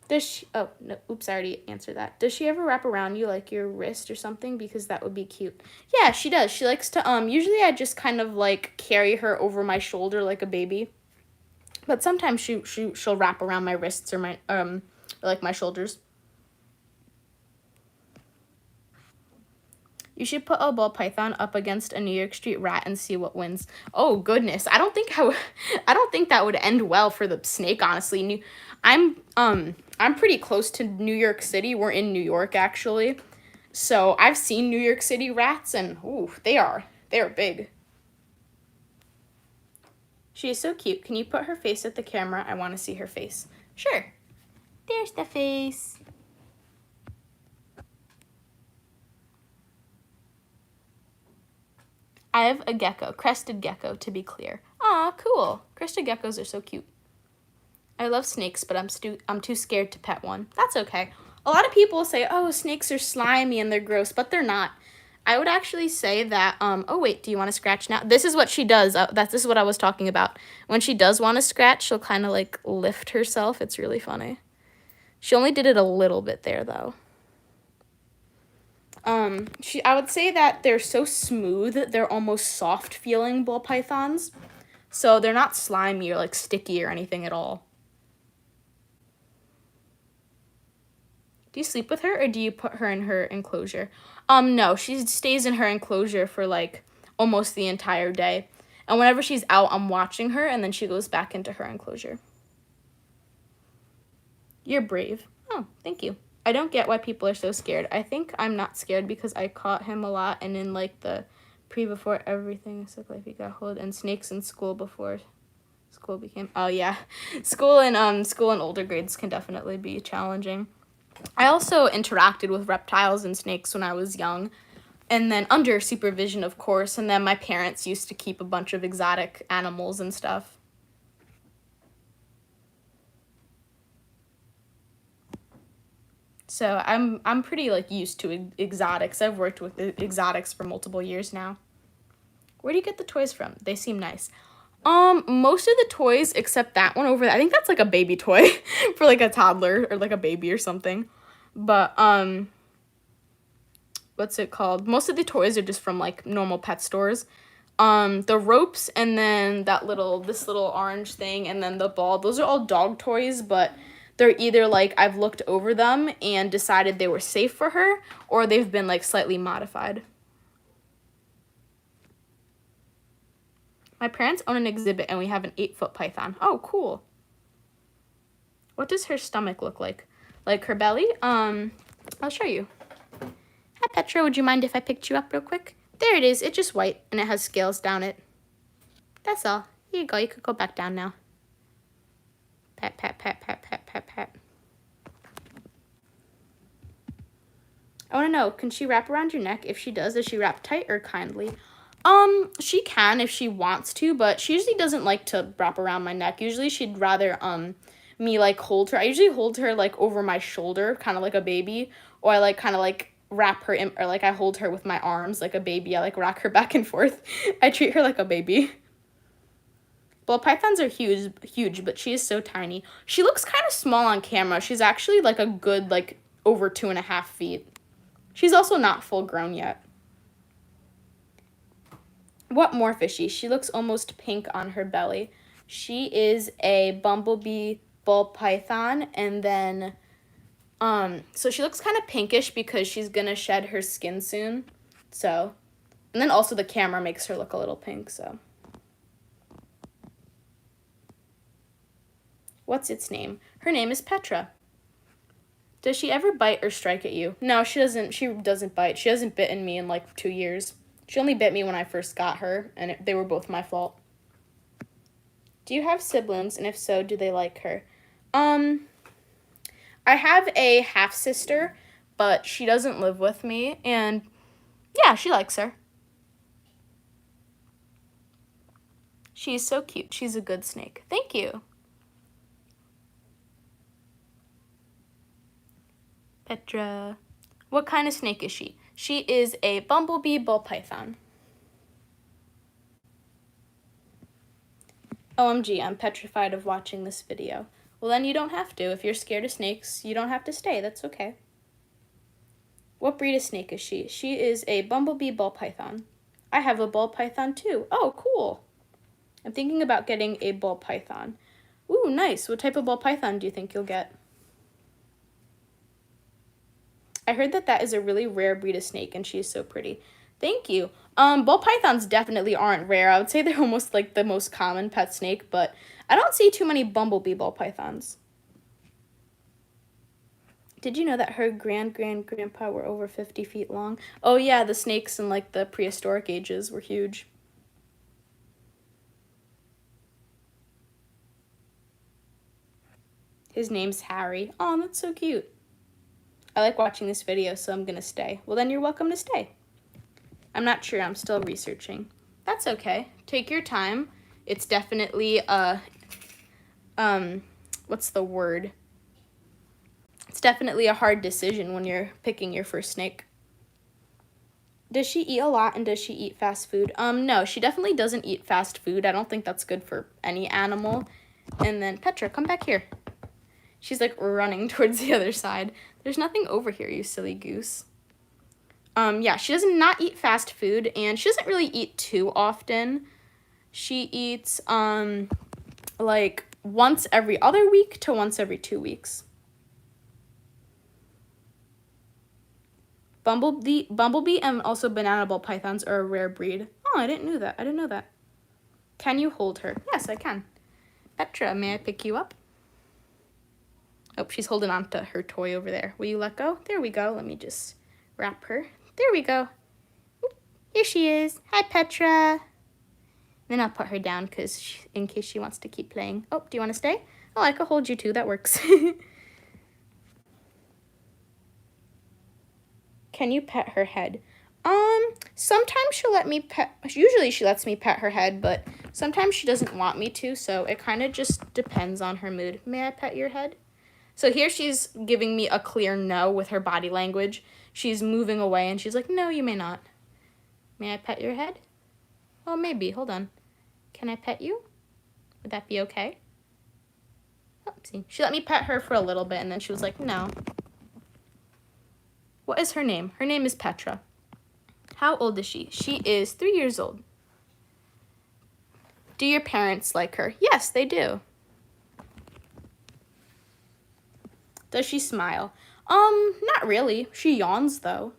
Does she, oh, no, oops, I already answered that. Does she ever wrap around you like your wrist or something? Because that would be cute. Yeah, she does. She likes to, usually I just kind of like carry her over my shoulder like a baby. But sometimes she'll wrap around my wrists or my, like my shoulders. You should put a ball python up against a New York Street rat and see what wins. Oh goodness, I don't think that would end well for the snake. Honestly, I'm pretty close to New York City. We're in New York actually, so I've seen New York City rats, and ooh, they are big. She is so cute. Can you put her face at the camera? I want to see her face. Sure. There's the face. I have a gecko, crested gecko, to be clear. Aw, cool. Crested geckos are so cute. I love snakes, but I'm too scared to pet one. That's okay. A lot of people say, oh, snakes are slimy and they're gross, but they're not. I would actually say that, oh wait, do you want to scratch now? This is what she does. This is what I was talking about. When she does want to scratch, she'll kind of like lift herself. It's really funny. She only did it a little bit there though. I would say that they're so smooth, they're almost soft feeling ball pythons. So they're not slimy or like sticky or anything at all. Do you sleep with her or do you put her in her enclosure? No, she stays in her enclosure for like almost the entire day. And whenever she's out, I'm watching her and then she goes back into her enclosure. You're brave. Oh, thank you. I don't get why people are so scared. I think I'm not scared because I caught him a lot and in like the before everything except like he got hold and snakes in school before school became school and older grades can definitely be challenging. I also interacted with reptiles and snakes when I was young, and then under supervision, of course, and then my parents used to keep a bunch of exotic animals and stuff. So I'm pretty like used to exotics. I've worked with exotics for multiple years now. Where do you get the toys from? They seem nice. Most of the toys except that one over there, I think that's like a baby toy for like a toddler or like a baby or something. But what's it called? Most of the toys are just from like normal pet stores. The ropes and then this little orange thing and then the ball, those are all dog toys, but they're either like I've looked over them and decided they were safe for her or they've been like slightly modified. My parents own an exhibit and we have an 8-foot python. Oh, cool. What does her stomach look like? Like her belly? I'll show you. Hi, Petra. Would you mind if I picked you up real quick? There it is. It's just white and it has scales down it. That's all. Here you go. You could go back down now. Pat, pat, pat, pat, pat, pat, pat. I want to know, can she wrap around your neck? If she does she wrap tight or kindly? She can if she wants to, but she usually doesn't like to wrap around my neck. Usually she'd rather, me, like, hold her. I usually hold her, like, over my shoulder, kind of like a baby, or I, like, kind of, like, wrap her in, or, like, I hold her with my arms like a baby. I, like, rock her back and forth. I treat her like a baby. Ball pythons are huge, but she is so tiny. She looks kind of small on camera. She's actually, like, a good, like, over 2.5 feet. She's also not full grown yet. What more fishy? She looks almost pink on her belly. She is a bumblebee ball python, and then, so she looks kind of pinkish because she's gonna shed her skin soon, so, and then also the camera makes her look a little pink, so. What's its name? Her name is Petra. Does she ever bite or strike at you? No, she doesn't bite. She hasn't bitten me in like 2 years. She only bit me when I first got her, and they were both my fault. Do you have siblings, and if so, do they like her? I have a half-sister, but she doesn't live with me, and yeah, she likes her. She's so cute. She's a good snake. Thank you. Petra. What kind of snake is she? She is a bumblebee ball python. OMG, I'm petrified of watching this video. Well, then you don't have to. If you're scared of snakes, you don't have to stay. That's okay. What breed of snake is she? She is a bumblebee ball python. I have a ball python too. Oh, cool. I'm thinking about getting a ball python. Ooh, nice. What type of ball python do you think you'll get? I heard that is a really rare breed of snake, and she is so pretty. Thank you. Ball pythons definitely aren't rare. I would say they're almost like the most common pet snake, but I don't see too many bumblebee ball pythons. Did you know that her grandpa were over 50 feet long? Oh yeah, the snakes in like the prehistoric ages were huge. His name's Harry. Oh, that's so cute. I like watching this video, so I'm gonna stay. Well, then you're welcome to stay. I'm not sure. I'm still researching. That's okay. Take your time. It's definitely what's the word? It's definitely a hard decision when you're picking your first snake. Does she eat a lot and does she eat fast food? No, she definitely doesn't eat fast food. I don't think that's good for any animal. And then Petra, come back here. She's like running towards the other side. There's nothing over here, you silly goose. Yeah, she does not eat fast food, and she doesn't really eat too often. She eats, like, once every other week to once every 2 weeks. Bumblebee and also banana ballpythons are a rare breed. Oh, I didn't know that. I didn't know that. Can you hold her? Yes, I can. Petra, may I pick you up? Oh, she's holding on to her toy over there. Will you let go? There we go. Let me just wrap her. There we go. Oop, here she is. Hi, Petra. Then I'll put her down in case she wants to keep playing. Oh, do you want to stay? Oh, I could hold you too. That works. Can you pet her head? Sometimes she'll let me pet, usually she lets me pet her head, but sometimes she doesn't want me to, so it kind of just depends on her mood. May I pet your head? So here she's giving me a clear no with her body language. She's moving away and she's like, no, you may not. May I pet your head? Oh, maybe. Hold on. Can I pet you? Would that be okay? Oopsie. She let me pet her for a little bit and then she was like, no. What is her name? Her name is Petra. How old is she? She is 3 years old. Do your parents like her? Yes, they do. Does she smile? Not really. She yawns, though.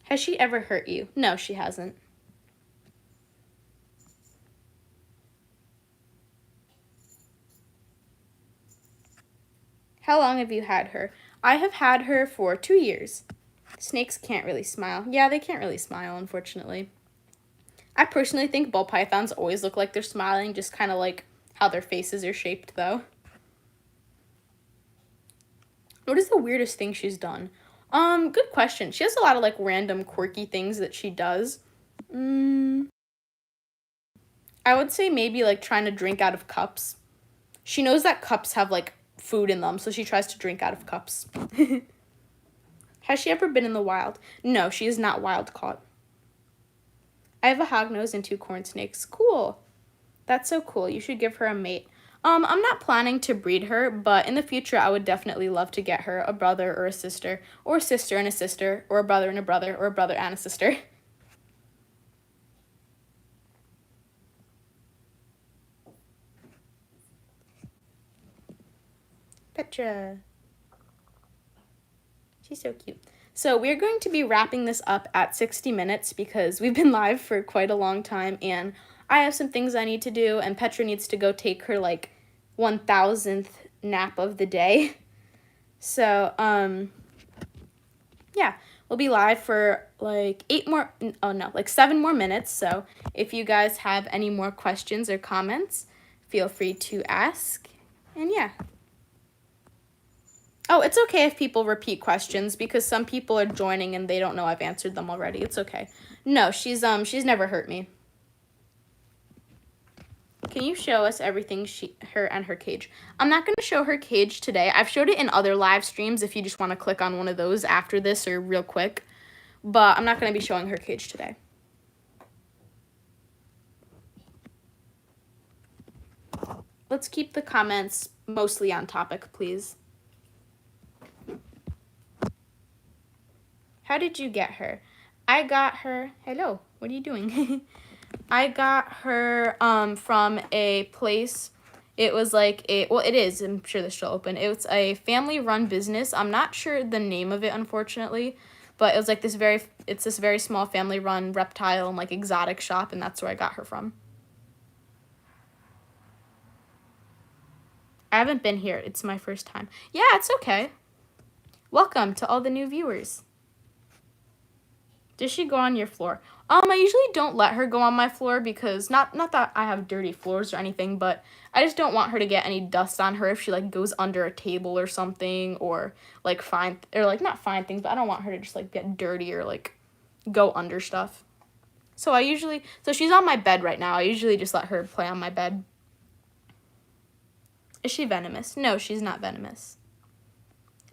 Has she ever hurt you? No, she hasn't. How long have you had her? I have had her for 2 years. Snakes can't really smile. Yeah, they can't really smile, unfortunately. I personally think ball pythons always look like they're smiling, just kind of like how their faces are shaped, though. What is the weirdest thing she's done? Good question. She has a lot of like random quirky things that she does. I would say maybe like trying to drink out of cups. She knows that cups have like food in them, so she tries to drink out of cups. Has she ever been in the wild? No, she is not wild caught. I have a hognose and 2 corn snakes. Cool. That's so cool. You should give her a mate. I'm not planning to breed her, but in the future, I would definitely love to get her a brother or a sister and a sister, or a brother and a brother, or a brother and a sister. Petra. She's so cute. So we're going to be wrapping this up at 60 minutes because we've been live for quite a long time and I have some things I need to do and Petra needs to go take her like 1000th nap of the day. So, yeah, we'll be live for like 7 more minutes. So if you guys have any more questions or comments, feel free to ask. And yeah. Oh, it's okay if people repeat questions because some people are joining and they don't know I've answered them already. It's okay. No, she's never hurt me. Can you show us everything her and her cage? I'm not going to show her cage today. I've showed it in other live streams if you just want to click on one of those after this or real quick. But I'm not going to be showing her cage today. Let's keep the comments mostly on topic, please. How did you get her? I got her. Hello, what are you doing? I got her from a place. It was like it is. I'm sure this will open. It's a family-run business. I'm not sure the name of it, unfortunately, but it was like this very small family-run reptile and like exotic shop, and that's where I got her from. I haven't been here. It's my first time. Yeah, it's okay. Welcome to all the new viewers. Does she go on your floor? I usually don't let her go on my floor because not that I have dirty floors or anything, but I just don't want her to get any dust on her if she like goes under a table or something or like not find things, but I don't want her to just like get dirty or like go under stuff. So she's on my bed right now. I usually just let her play on my bed. Is she venomous? No, she's not venomous.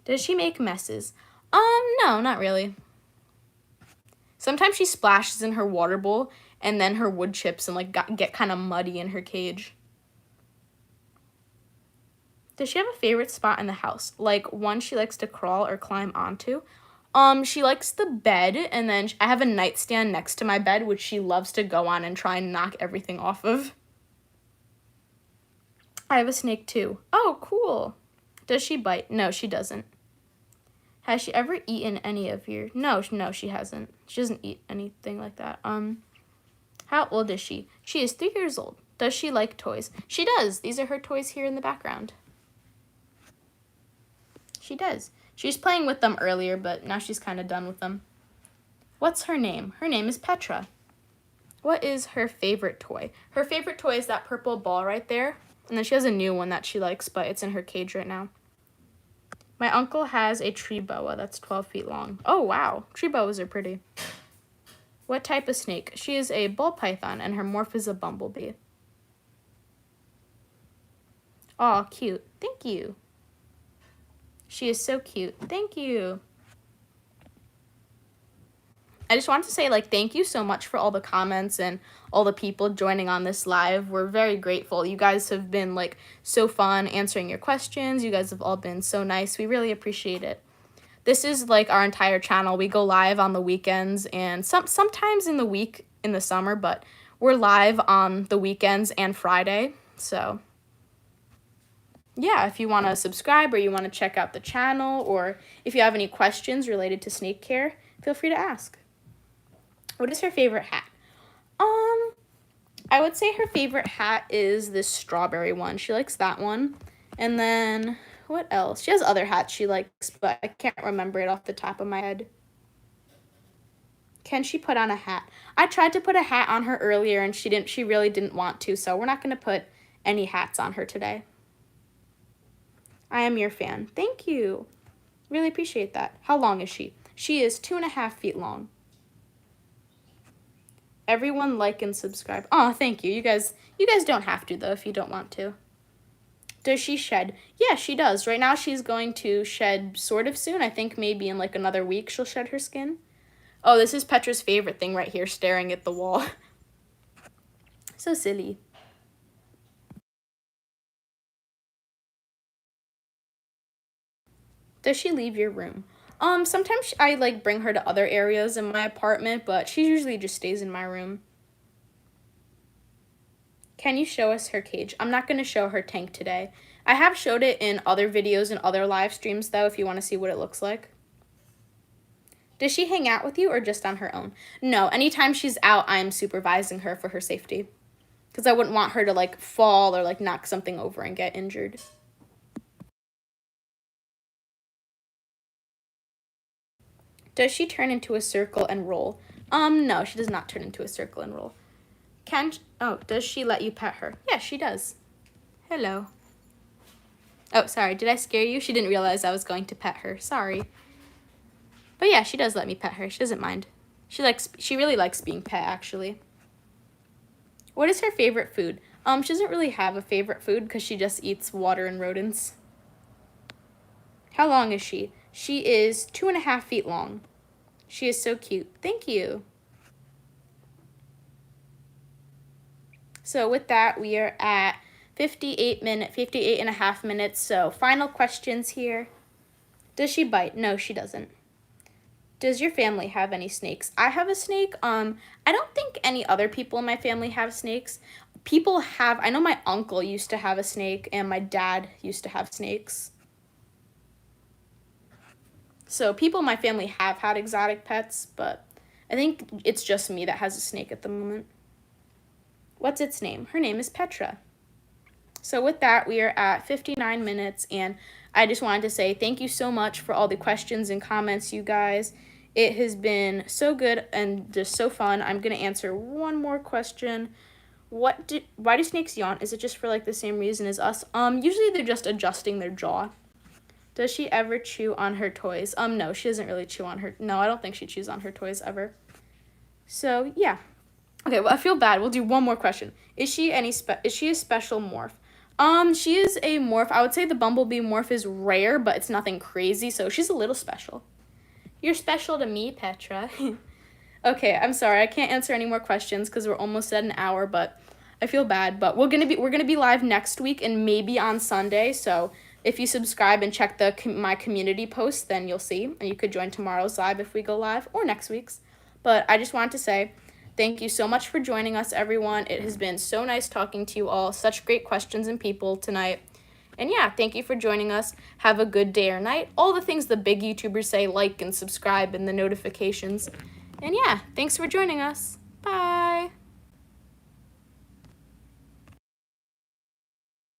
Does she make messes? No, not really. Sometimes she splashes in her water bowl and then her wood chips and like get kind of muddy in her cage. Does she have a favorite spot in the house? Like one she likes to crawl or climb onto? She likes the bed, and then I have a nightstand next to my bed, which she loves to go on and try and knock everything off of. I have a snake too. Oh, cool. Does she bite? No, she doesn't. Has she ever eaten any of your... No, she hasn't. She doesn't eat anything like that. How old is she? She is 3 years old. Does she like toys? She does. These are her toys here in the background. She does. She was playing with them earlier, but now she's kind of done with them. What's her name? Her name is Petra. What is her favorite toy? Her favorite toy is that purple ball right there. And then she has a new one that she likes, but it's in her cage right now. My uncle has a tree boa that's 12 feet long. Oh, wow. Tree boas are pretty. What type of snake? She is a Ballpython, and her morph is a bumblebee. Aw, cute. Thank you. She is so cute. Thank you. I just want to say, like, thank you so much for all the comments and all the people joining on this live. We're very grateful. You guys have been, like, so fun answering your questions. You guys have all been so nice. We really appreciate it. This is, like, our entire channel. We go live on the weekends and sometimes in the week in the summer, but we're live on the weekends and Friday. So, yeah, if you want to subscribe or you want to check out the channel, or if you have any questions related to snake care, feel free to ask. What is her favorite hat? I would say her favorite hat is this strawberry one. She likes that one. And then, what else? She has other hats she likes, but I can't remember it off the top of my head. Can she put on a hat? I tried to put a hat on her earlier, and she really didn't want to, so we're not going to put any hats on her today. I am your fan. Thank you. Really appreciate that. How long is she? She is 2.5 feet long. Everyone like and subscribe. Oh, thank you. You guys don't have to, though, if you don't want to. Does she shed? Yeah, she does. Right now she's going to shed sort of soon. I think maybe in like another week she'll shed her skin. Oh, this is Petra's favorite thing right here, staring at the wall. So silly. Does she leave your room? Sometimes I like bring her to other areas in my apartment, but she usually just stays in my room. Can you show us her cage? I'm not going to show her tank today. I have showed it in other videos and other live streams, though, if you want to see what it looks like. Does she hang out with you or just on her own? No, anytime she's out, I'm supervising her for her safety. Because I wouldn't want her to, like, fall or, like, knock something over and get injured. Does she turn into a circle and roll? No, she does not turn into a circle and roll. Does she let you pet her? Yeah, she does. Hello. Oh, sorry, did I scare you? She didn't realize I was going to pet her. Sorry. But yeah, she does let me pet her. She doesn't mind. She really likes being pet, actually. What is her favorite food? She doesn't really have a favorite food because she just eats water and rodents. How long is she? She is 2.5 feet long. She is so cute. Thank you. So with that, we are at 58.5 minutes. So final questions here. Does she bite? No, she doesn't. Does your family have any snakes? I have a snake. I don't think any other people in my family have snakes. I know my uncle used to have a snake and my dad used to have snakes. So people in my family have had exotic pets, but I think it's just me that has a snake at the moment. What's its name? Her name is Petra. So with that, we are at 59 minutes, and I just wanted to say thank you so much for all the questions and comments, you guys. It has been so good and just so fun. I'm going to answer one more question. Why do snakes yawn? Is it just for like the same reason as us? Usually they're just adjusting their jaw. Does she ever chew on her toys? No, she doesn't really chew on her. No, I don't think she chews on her toys ever. So, yeah. Okay, well, I feel bad. We'll do one more question. Is she a special morph? She is a morph. I would say the bumblebee morph is rare, but it's nothing crazy, so she's a little special. You're special to me, Petra. Okay, I'm sorry. I can't answer any more questions because we're almost at an hour, but I feel bad. But we're gonna be live next week and maybe on Sunday, so If you subscribe and check my community post, then you'll see, and you could join tomorrow's live if we go live, or next week's. But I just wanted to say thank you so much for joining us, everyone. It has been so nice talking to you all. Such great questions and people tonight. And yeah, thank you for joining us. Have a good day or night. All the things the big YouTubers say, like and subscribe and the notifications. And yeah, thanks for joining us. Bye.